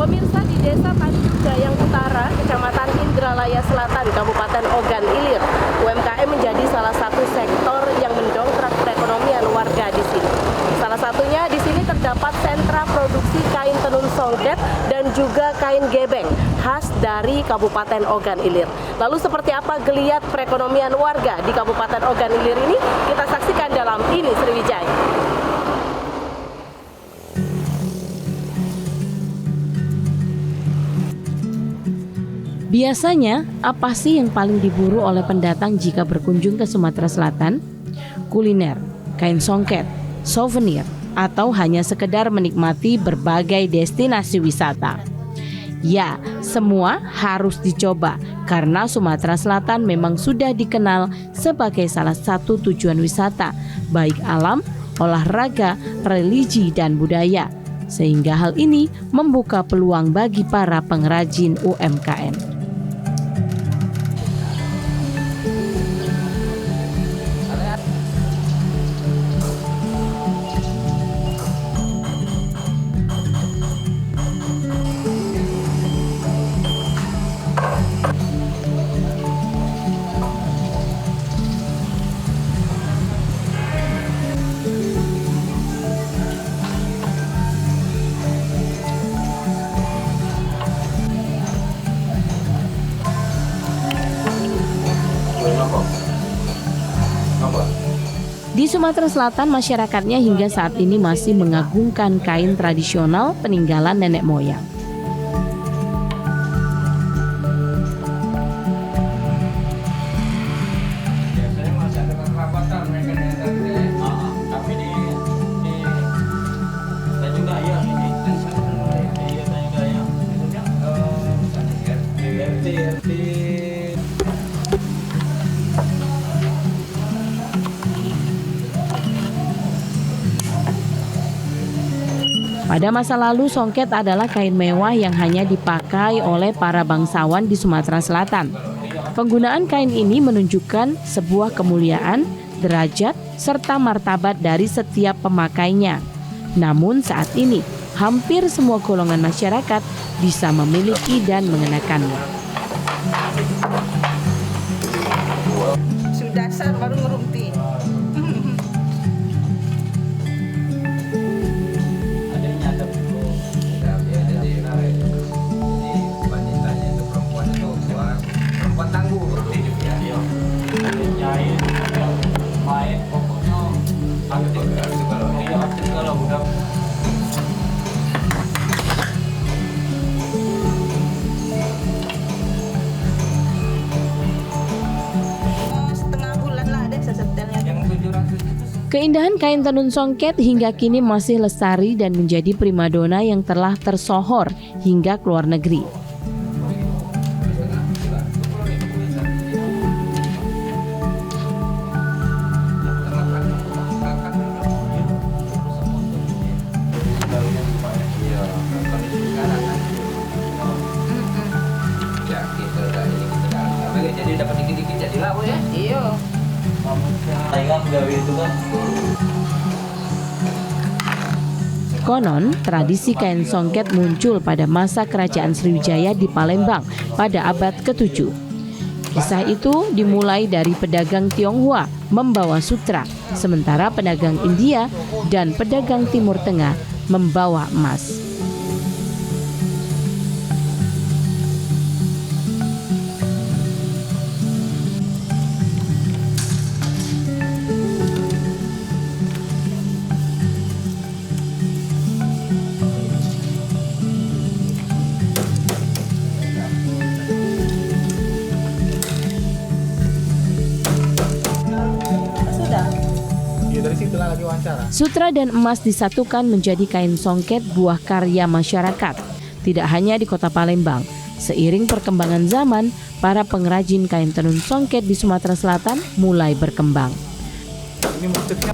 Pemirsa, di Desa Tanjung Gayang Utara, Kecamatan Indralaya Selatan, Kabupaten Ogan Ilir, UMKM menjadi salah satu sektor yang mendongkrak perekonomian warga di sini. Salah satunya di sini terdapat sentra produksi kain tenun songket dan juga kain gebeng khas dari Kabupaten Ogan Ilir. Lalu seperti apa geliat perekonomian warga di Kabupaten Ogan Ilir ini? Kita saksikan dalam Ini Sriwijaya. Biasanya, apa sih yang paling diburu oleh pendatang jika berkunjung ke Sumatera Selatan? Kuliner, kain songket, souvenir, atau hanya sekedar menikmati berbagai destinasi wisata. Ya, semua harus dicoba karena Sumatera Selatan memang sudah dikenal sebagai salah satu tujuan wisata, baik alam, olahraga, religi, dan budaya. Sehingga hal ini membuka peluang bagi para pengrajin UMKM. Di Sumatera Selatan, masyarakatnya hingga saat ini masih mengagungkan kain tradisional peninggalan nenek moyang. Pada masa lalu, songket adalah kain mewah yang hanya dipakai oleh para bangsawan di Sumatera Selatan. Penggunaan kain ini menunjukkan sebuah kemuliaan, derajat, serta martabat dari setiap pemakainya. Namun saat ini, hampir semua golongan masyarakat bisa memiliki dan mengenakannya. Sudah dasar baru ngerumpi. Keindahan kain tenun songket hingga kini masih lestari dan menjadi primadona yang telah tersohor hingga ke luar negeri. Jadi dapat dikit-dikit jadilah ya. Iya. Konon, tradisi kain songket muncul pada masa kerajaan Sriwijaya di Palembang pada abad ke-7. Kisah itu dimulai dari pedagang Tionghoa membawa sutra, sementara pedagang India dan pedagang Timur Tengah membawa emas. Sutra dan emas disatukan menjadi kain songket buah karya masyarakat. Tidak hanya di kota Palembang, seiring perkembangan zaman, para pengrajin kain tenun songket di Sumatera Selatan mulai berkembang. Ini motifnya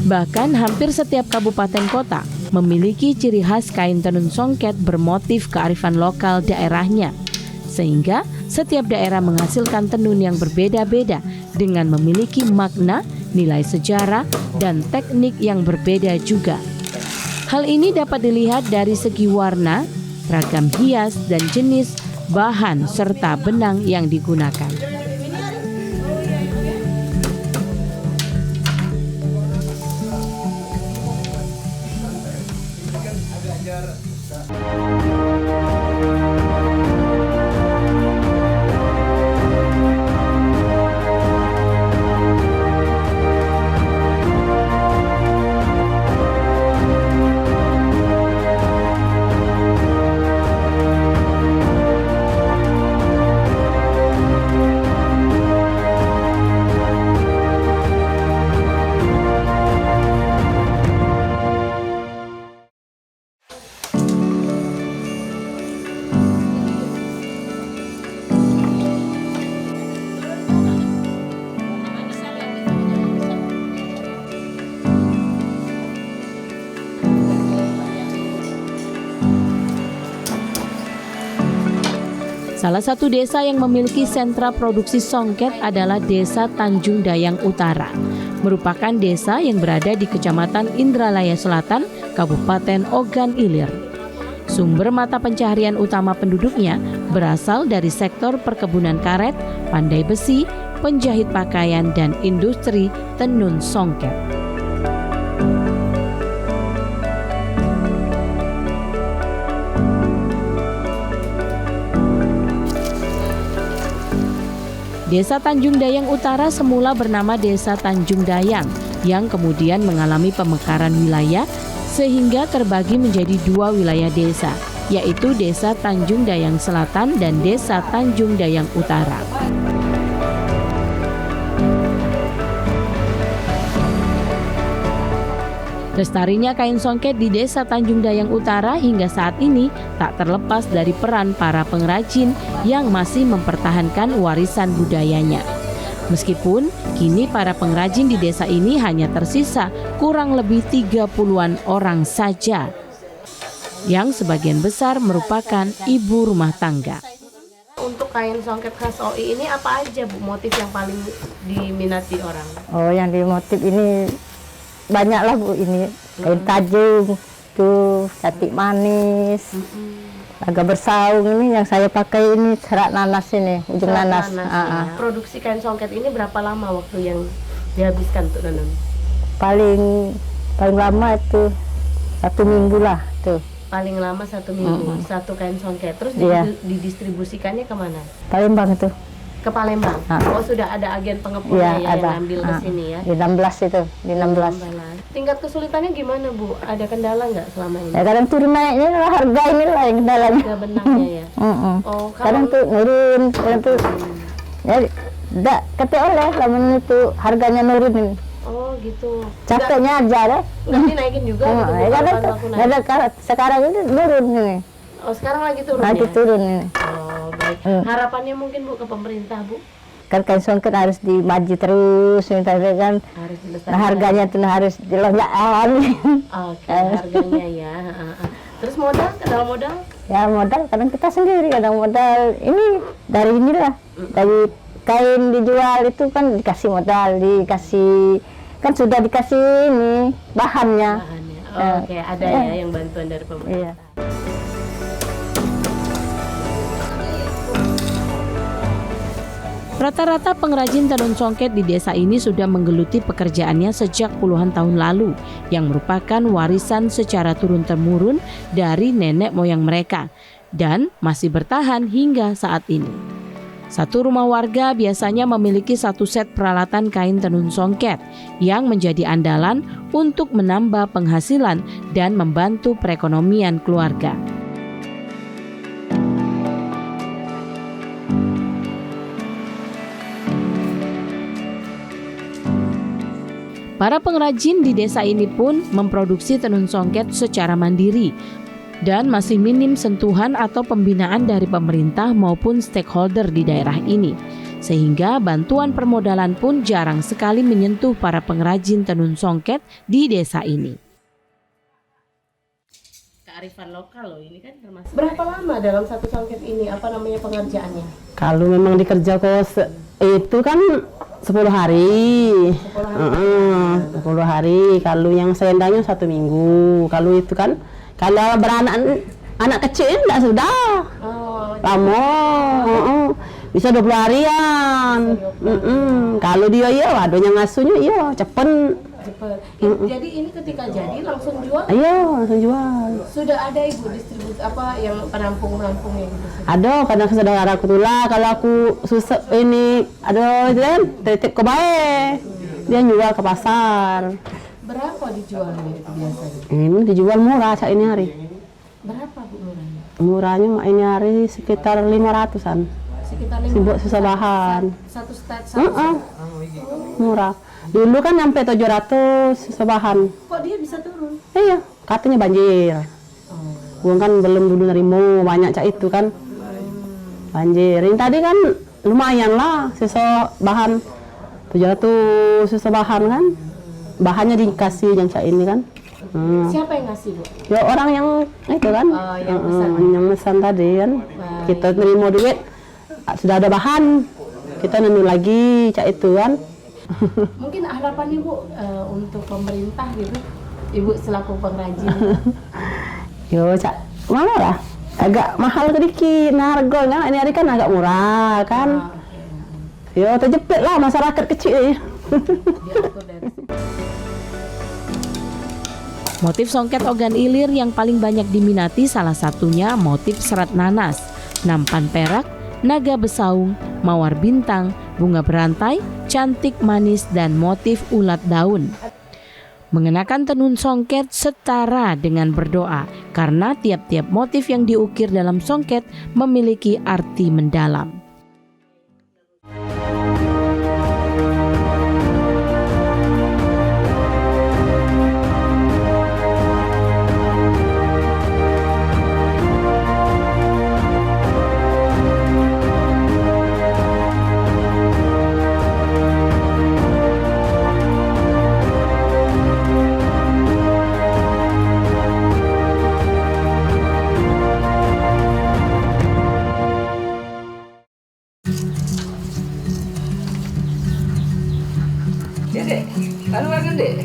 Bahkan hampir setiap kabupaten kota memiliki ciri khas kain tenun songket bermotif kearifan lokal daerahnya. Sehingga setiap daerah menghasilkan tenun yang berbeda-beda dengan memiliki makna, nilai sejarah, dan teknik yang berbeda juga. Hal ini dapat dilihat dari segi warna, ragam hias, dan jenis bahan serta benang yang digunakan. Salah satu desa yang memiliki sentra produksi songket adalah Desa Tanjung Dayang Utara. Merupakan desa yang berada di Kecamatan Indralaya Selatan, Kabupaten Ogan Ilir. Sumber mata pencaharian utama penduduknya berasal dari sektor perkebunan karet, pandai besi, penjahit pakaian, dan industri tenun songket. Desa Tanjung Dayang Utara semula bernama Desa Tanjung Dayang yang kemudian mengalami pemekaran wilayah sehingga terbagi menjadi dua wilayah desa, yaitu Desa Tanjung Dayang Selatan dan Desa Tanjung Dayang Utara. Lestarinya kain songket di Desa Tanjung Dayang Utara hingga saat ini tak terlepas dari peran para pengrajin yang masih mempertahankan warisan budayanya. Meskipun kini para pengrajin di desa ini hanya tersisa kurang lebih 30-an orang saja, yang sebagian besar merupakan ibu rumah tangga. Untuk kain songket khas OI ini apa aja Bu motif yang paling diminati orang? Oh, yang di motif ini banyak lah Bu, ini kain tajung, tuh cantik manis, agak bersaung. Ini yang saya pakai ini serat nanas ini, ujung nanas. Ya. Produksi kain songket ini berapa lama waktu yang dihabiskan untuk nanam? Paling lama itu 1 minggu lah tuh. Paling lama 1 minggu, satu kain songket. Terus didistribusikannya kemana? Palembang itu. Ke Palembang? Oh, sudah ada agen pengepulnya yang ngambil ke sini ya? Di 16 itu, di 16. Tingkat kesulitannya gimana Bu? Ada kendala nggak selama ini? Ya, kadang turun naiknya lah, harga ini lah yang kendalanya. Harga benangnya ya? Oh, kadang tuh nurun, kadang tuh ya enggak kata oleh lama itu harganya nurunin. Oh gitu. Capeknya aja deh. Nanti naikin juga gitu. Sekarang ini turun ini. Oh, sekarang lagi turun lagi ya? Turun ini. Oh, baik. Harapannya mungkin Bu ke pemerintah, Bu? Kan kain songket harus dimaju terus, misalnya kan. Harus dilestarikan. Nah, harganya tuh harus dilonjakan. Oke, harganya ya. Terus modal, modal? Ya modal, kadang kita sendiri, kadang modal ini dari inilah, dari kain dijual itu kan dikasih modal, kan sudah dikasih ini bahannya. Oke, ada ya yang bantuan dari pemerintah. Iya. Rata-rata pengrajin tenun songket di desa ini sudah menggeluti pekerjaannya sejak puluhan tahun lalu, yang merupakan warisan secara turun-temurun dari nenek moyang mereka dan masih bertahan hingga saat ini. Satu rumah warga biasanya memiliki satu set peralatan kain tenun songket yang menjadi andalan untuk menambah penghasilan dan membantu perekonomian keluarga. Para pengrajin di desa ini pun memproduksi tenun songket secara mandiri dan masih minim sentuhan atau pembinaan dari pemerintah maupun stakeholder di daerah ini. sehingga bantuan permodalan pun jarang sekali menyentuh para pengrajin tenun songket di desa ini. Kearifan lokal loh ini kan termasuk. Berapa lama dalam satu songket ini? Apa namanya pengerjaannya? Kalau memang dikerja kos itu kan 10 hari. 10 hari. Kalau yang selendangnya 1 minggu. Kalau itu kan, kalau beranak anak kecil enggak sudah. Lama. Bisa 20 harian. Kalau dia waduhnya ngasuhnya cepet. Jadi ini ketika jadi langsung jual? Iya, langsung jual. Sudah ada ibu distribusi apa yang penampung-penampungnya gitu? Ada, kadang saudara aku tulah kalau aku susah ini, ada itu kan, titip ke bae. Dia jual ke pasar. Berapa dijual ini biasanya? Ini dijual murah saat ini hari. Berapa Bu murahnya? Murahnya ini hari sekitar 500-an. Sekitar Sibuk susah bahan. Satu stat. Murah. Dulu kan sampai 700 sebahan. Kok dia bisa turun? Iya, katanya banjir. Gua kan belum dulu nerimo banyak cak itu kan. Banjir. Ini tadi kan lumayan lah sisa bahan 700 sisa bahan kan. Bahannya dikasih yang cak ini kan. Siapa yang ngasih Bu? Ya orang yang itu kan. Yang pesan tadi kan. Kita nerimo duit sudah ada bahan. Kita nemu lagi cak itu kan. Mungkin harapan Ibu untuk pemerintah gitu, Ibu selaku pengrajin. Yo cak, mana lah? Agak mahal sedikit, nah harganya ini hari kan agak murah kan. Yo terjepit lah masyarakat kecil. Motif songket ogan ilir yang paling banyak diminati salah satunya motif serat nanas, nampan perak, naga besaung, mawar bintang, bunga berantai, cantik manis, dan motif ulat daun. Mengenakan tenun songket setara dengan berdoa karena tiap-tiap motif yang diukir dalam songket memiliki arti mendalam. Ya dek, lalu kan dek.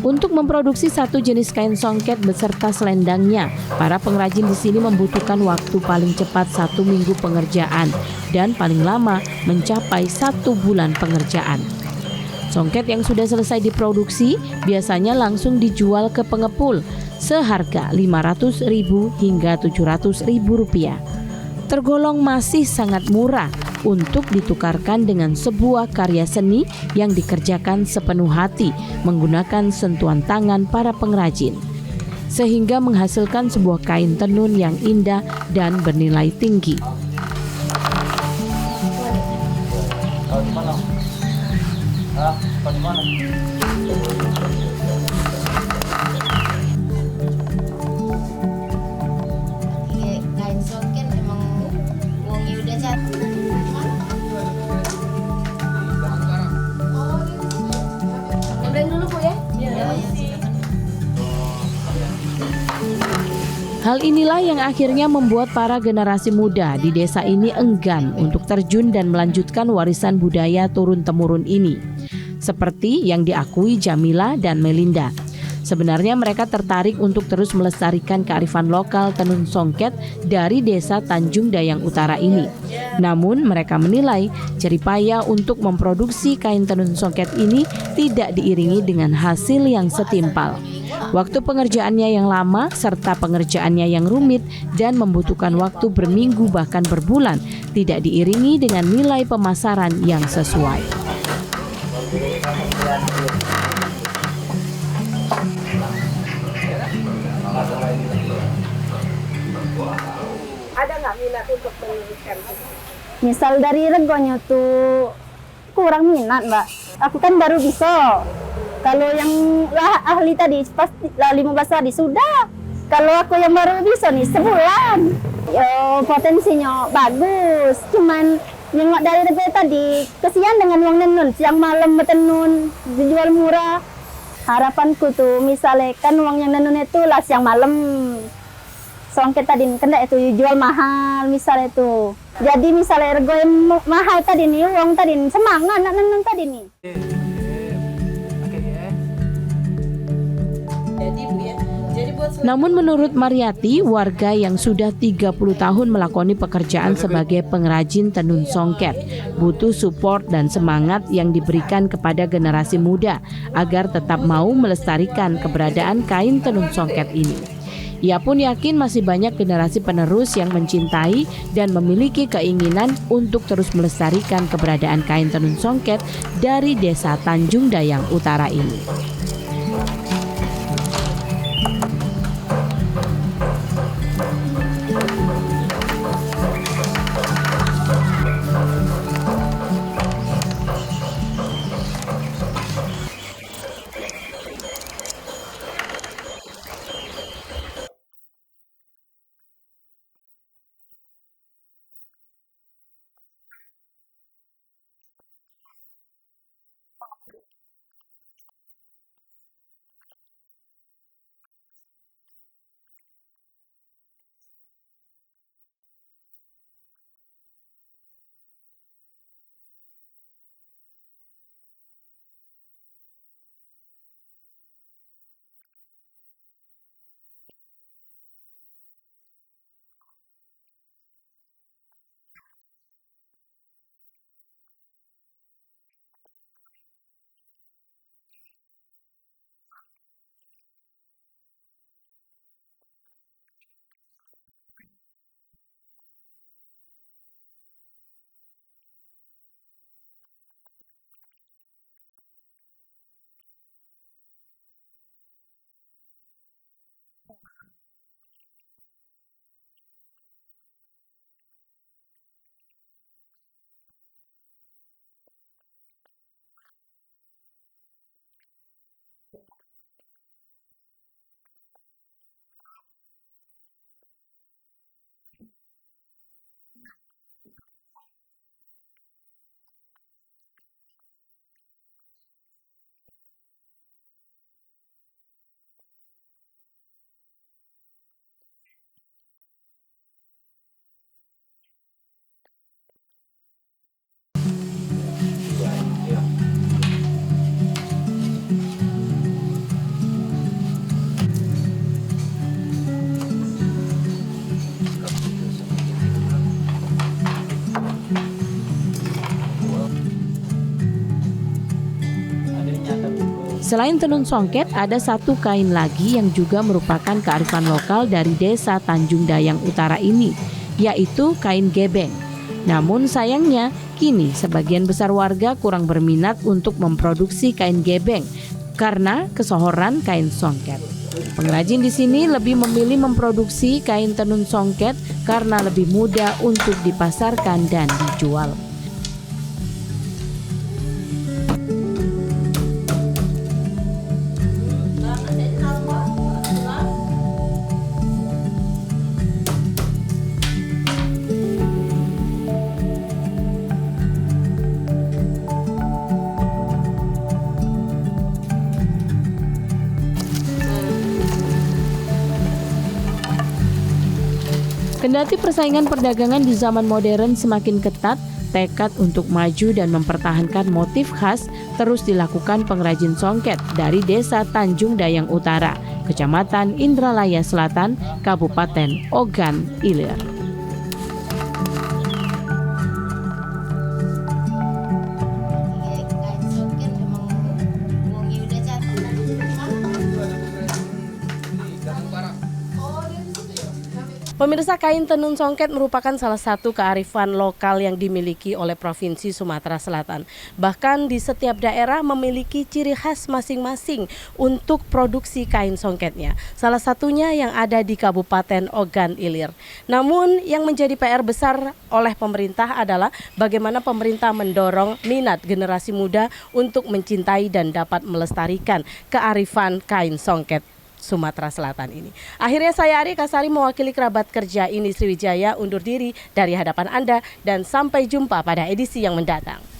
Untuk memproduksi satu jenis kain songket beserta selendangnya, para pengrajin di sini membutuhkan waktu paling cepat 1 minggu pengerjaan dan paling lama mencapai 1 bulan pengerjaan. Songket yang sudah selesai diproduksi biasanya langsung dijual ke pengepul seharga Rp500.000 hingga Rp700.000. Tergolong masih sangat murah untuk ditukarkan dengan sebuah karya seni yang dikerjakan sepenuh hati menggunakan sentuhan tangan para pengrajin, sehingga menghasilkan sebuah kain tenun yang indah dan bernilai tinggi. Kain songket emang uangnya udah jatuh. Ngeblend dulu Bu ya? Hal inilah yang akhirnya membuat para generasi muda di desa ini enggan untuk terjun dan melanjutkan warisan budaya turun-temurun ini. Seperti yang diakui Jamila dan Melinda. Sebenarnya mereka tertarik untuk terus melestarikan kearifan lokal tenun songket dari desa Tanjung Dayang Utara ini. Namun mereka menilai jeripaya untuk memproduksi kain tenun songket ini tidak diiringi dengan hasil yang setimpal. Waktu pengerjaannya yang lama serta pengerjaannya yang rumit dan membutuhkan waktu berminggu bahkan berbulan, tidak diiringi dengan nilai pemasaran yang sesuai. Ada nggak minat untuk menuliskan? Misal dari regonya tuh kurang minat, Mbak. Aku kan baru bisa. Kalau yang ahli tadi pasti 15 hari sudah. Kalau aku yang baru bisa nih sebulan. Yo, potensinya bagus. Cuman nengok dari rego tadi, kesian dengan uang nenun. Siang malam bertenun, dijual murah. Harapanku tuh misalnya kan uang yang nenun itu lah siang malam. Songket tadi kena itu jual mahal misalnya itu. Jadi misalnya rego yang mahal tadi nih, uang tadi semangat nak nenun tadi nih. Namun menurut Mariati, warga yang sudah 30 tahun melakoni pekerjaan sebagai pengrajin tenun songket butuh support dan semangat yang diberikan kepada generasi muda agar tetap mau melestarikan keberadaan kain tenun songket ini. Ia pun yakin masih banyak generasi penerus yang mencintai dan memiliki keinginan untuk terus melestarikan keberadaan kain tenun songket dari Desa Tanjung Dayang Utara ini. Selain tenun songket, ada satu kain lagi yang juga merupakan kearifan lokal dari Desa Tanjung Dayang Utara ini, yaitu kain gebeng. Namun sayangnya, kini sebagian besar warga kurang berminat untuk memproduksi kain gebeng karena kesohoran kain songket. Pengrajin di sini lebih memilih memproduksi kain tenun songket karena lebih mudah untuk dipasarkan dan dijual. Kendati persaingan perdagangan di zaman modern semakin ketat, tekad untuk maju dan mempertahankan motif khas terus dilakukan pengrajin songket dari Desa Tanjung Dayang Utara, Kecamatan Indralaya Selatan, Kabupaten Ogan Ilir. Pemirsa, kain tenun songket merupakan salah satu kearifan lokal yang dimiliki oleh Provinsi Sumatera Selatan. Bahkan di setiap daerah memiliki ciri khas masing-masing untuk produksi kain songketnya. Salah satunya yang ada di Kabupaten Ogan Ilir. Namun yang menjadi PR besar oleh pemerintah adalah bagaimana pemerintah mendorong minat generasi muda untuk mencintai dan dapat melestarikan kearifan kain songket Sumatera Selatan ini. Akhirnya saya Ari Kasari mewakili kerabat kerja ini Sriwijaya undur diri dari hadapan Anda dan sampai jumpa pada edisi yang mendatang.